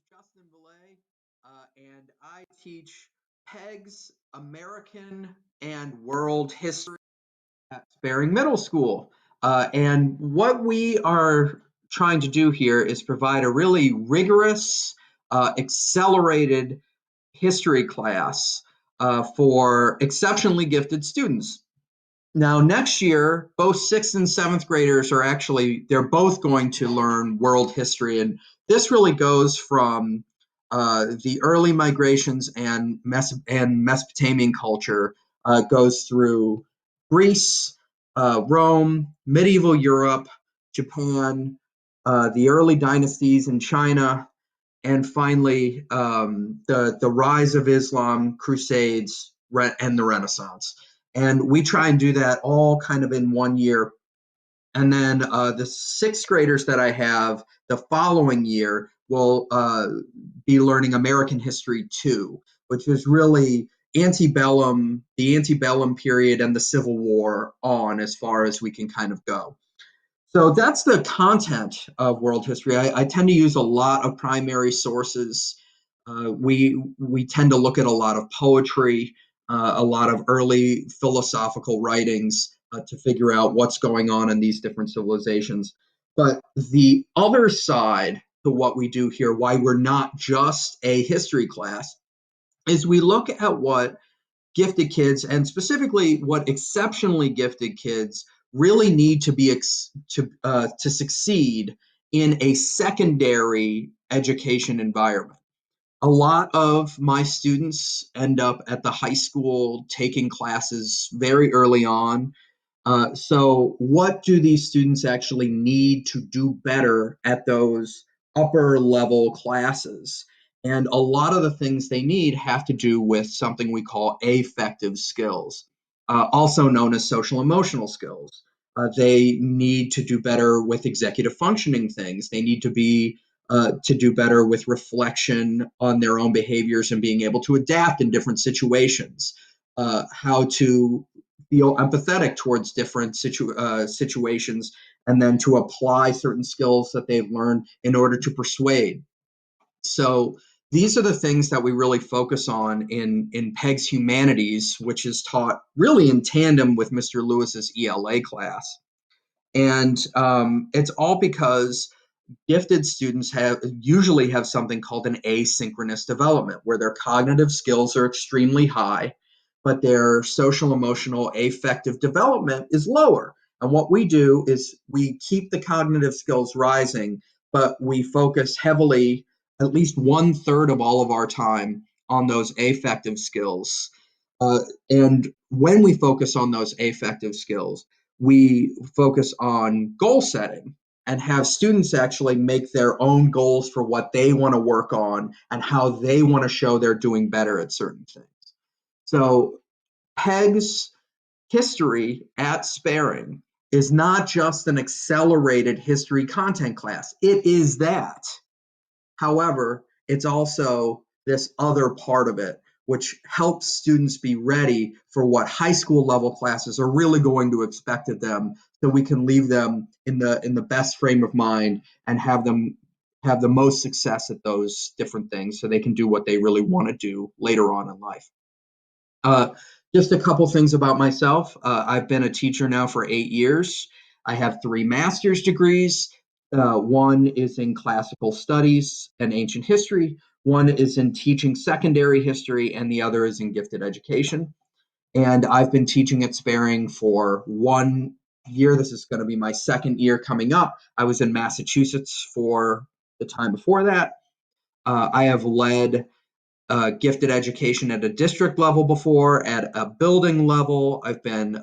Justin Villet, and I teach PEGS, American and World History at Sparing Middle School. And what we are trying to do here is provide a really rigorous, accelerated history class for exceptionally gifted students. Now, next year, both sixth and seventh graders are they're both going to learn world history. And this really goes from the early migrations and Mesopotamian culture, goes through Greece, Rome, medieval Europe, Japan, the early dynasties in China, and finally the rise of Islam, Crusades, and the Renaissance. And we try and do that all kind of in 1 year. And then the sixth graders that I have the following year will be learning American history too, which is really the antebellum period and the Civil War on, as far as we can kind of go. So that's the content of world history. I tend to use a lot of primary sources. We tend to look at a lot of poetry, a lot of early philosophical writings to figure out what's going on in these different civilizations. But the other side to what we do here, why we're not just a history class, is we look at what gifted kids, and specifically what exceptionally gifted kids really need to be to succeed in a secondary education environment. A lot of my students end up at the high school taking classes very early on. So what do these students actually need to do better at those upper level classes? And a lot of the things they need have to do with something we call affective skills, also known as social emotional skills. They need to do better with executive functioning things. They need to do better with reflection on their own behaviors and being able to adapt in different situations. How to feel empathetic towards different situations, and then to apply certain skills that they've learned in order to persuade. So these are the things that we really focus on in PEG's Humanities, which is taught really in tandem with Mr. Lewis's ELA class. And it's all because gifted students usually have something called an asynchronous development, where their cognitive skills are extremely high, but their social, emotional, affective development is lower. And what we do is we keep the cognitive skills rising, but we focus heavily, at least 1/3 of all of our time, on those affective skills. And when we focus on those affective skills, we focus on goal setting and have students actually make their own goals for what they want to work on and how they want to show they're doing better at certain things. So PEG's history at Sparing is not just an accelerated history content class. It is that. However, it's also this other part of it, which helps students be ready for what high school level classes are really going to expect of them, so we can leave them in the best frame of mind and have them have the most success at those different things, so they can do what they really want to do later on in life. Just a couple things about myself. I've been a teacher now for 8 years. I have 3 master's degrees. One is in classical studies and ancient history. One is in teaching secondary history, and the other is in gifted education. And I've been teaching at Sparing for 1 year. This is going to be my second year coming up. I was in Massachusetts for the time before that. I have led gifted education at a district level before, at a building level. I've been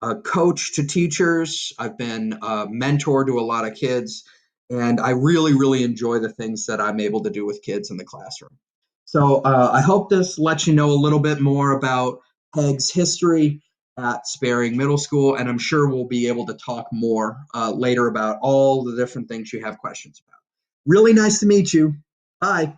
a coach to teachers. I've been a mentor to a lot of kids. And I really, really enjoy the things that I'm able to do with kids in the classroom. So I hope this lets you know a little bit more about PEG's history at Sparing Middle School. And I'm sure we'll be able to talk more later about all the different things you have questions about. Really nice to meet you. Bye.